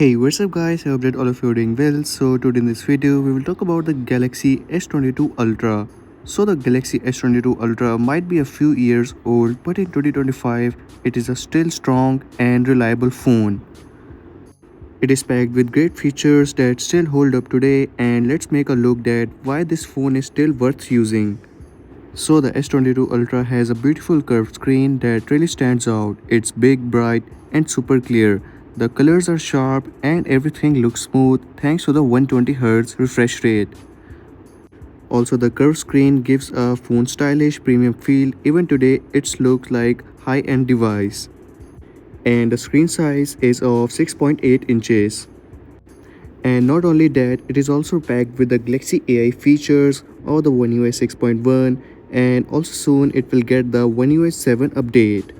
Hey, what's up guys, I hope that all of you are doing well. So today in this video we will talk about the Galaxy S22 Ultra. So the Galaxy S22 Ultra might be a few years old, but in 2025 it is a still strong and reliable phone. It is packed with great features that still hold up today, and let's make a look at why this phone is still worth using. So the S22 Ultra has a beautiful curved screen that really stands out. It's big, bright and super clear. The colors are sharp and everything looks smooth thanks to the 120Hz refresh rate. Also, the curved screen gives a phone stylish premium feel. Even today it looks like high-end device. And the screen size is of 6.8 inches. And not only that, it is also packed with the Galaxy AI features or the One UI 6.1, and also soon it will get the One UI 7 update.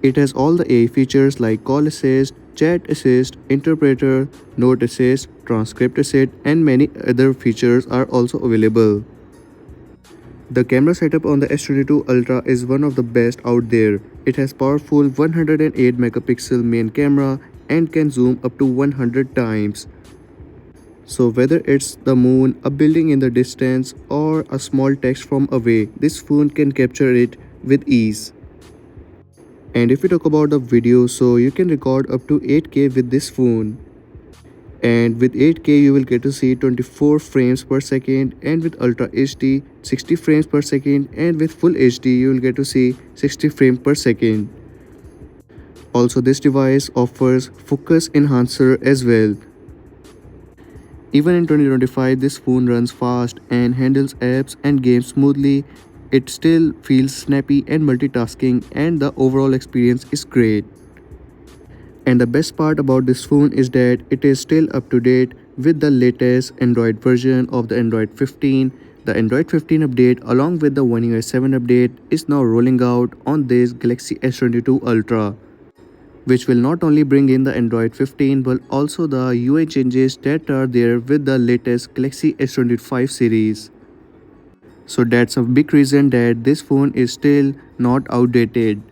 It has all the AI features like call assist, chat assist, interpreter, note assist, transcript assist, and many other features are also available. The camera setup on the S22 Ultra is one of the best out there. It has powerful 108 megapixel main camera and can zoom up to 100 times. So whether it's the moon, a building in the distance, or a small text from away, this phone can capture it with ease. And if we talk about the video, so you can record up to 8K with this phone. And with 8K you will get to see 24 frames per second, and with Ultra HD 60 frames per second, and with Full HD you will get to see 60 frames per second. Also, this device offers focus enhancer as well. Even in 2025 this phone runs fast and handles apps and games smoothly. It still feels snappy and multitasking, and the overall experience is great. And the best part about this phone is that it is still up to date with the latest Android version of the Android 15. The Android 15 update along with the One UI 7 update is now rolling out on this Galaxy S22 Ultra, which will not only bring in the Android 15 but also the UI changes that are there with the latest Galaxy S25 series. So that's a big reason that this phone is still not outdated.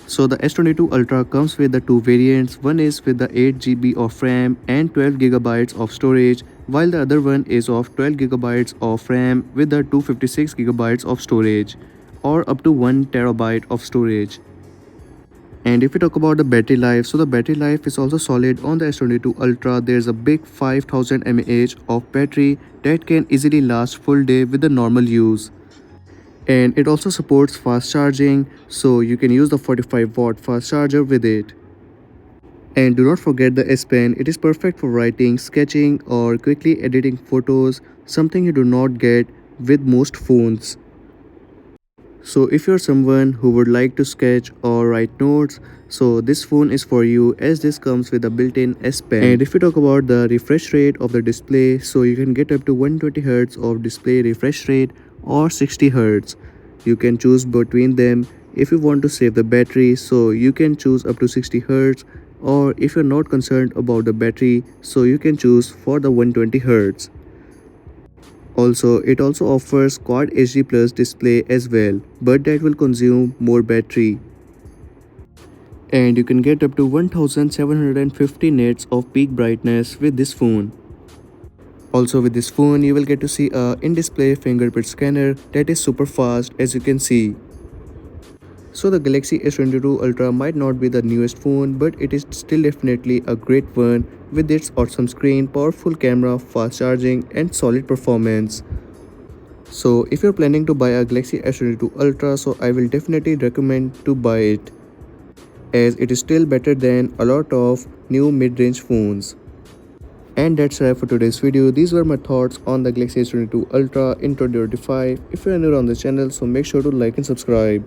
So the S22 Ultra comes with the two variants. One is with the 8GB of RAM and 12GB of storage, while the other one is of 12GB of RAM with the 256GB of storage, or up to 1TB of storage. And if we talk about the battery life, so the battery life is also solid on the S22 Ultra. There's a big 5000 mAh of battery that can easily last full day with the normal use. And it also supports fast charging, so you can use the 45-watt fast charger with it. And do not forget the S Pen. It is perfect for writing, sketching, or quickly editing photos, something you do not get with most phones. So if you're someone who would like to sketch or write notes, so this phone is for you, as this comes with a built-in S Pen. And if we talk about the refresh rate of the display, so you can get up to 120Hz of display refresh rate or 60Hz. You can choose between them. If you want to save the battery, so you can choose up to 60Hz, or if you're not concerned about the battery, so you can choose for the 120Hz. Also, it also offers Quad HD Plus display as well, but that will consume more battery. And you can get up to 1750 nits of peak brightness with this phone. Also with this phone, you will get to see a in-display fingerprint scanner that is super fast, as you can see. So the Galaxy S22 Ultra might not be the newest phone, but it is still definitely a great one with its awesome screen, powerful camera, fast charging and solid performance. So if you're planning to buy a Galaxy S22 Ultra, so I will definitely recommend to buy it, as it is still better than a lot of new mid-range phones. And that's all for today's video. These were my thoughts on the Galaxy S22 Ultra in 2025. If you're new on this channel, so make sure to like and subscribe.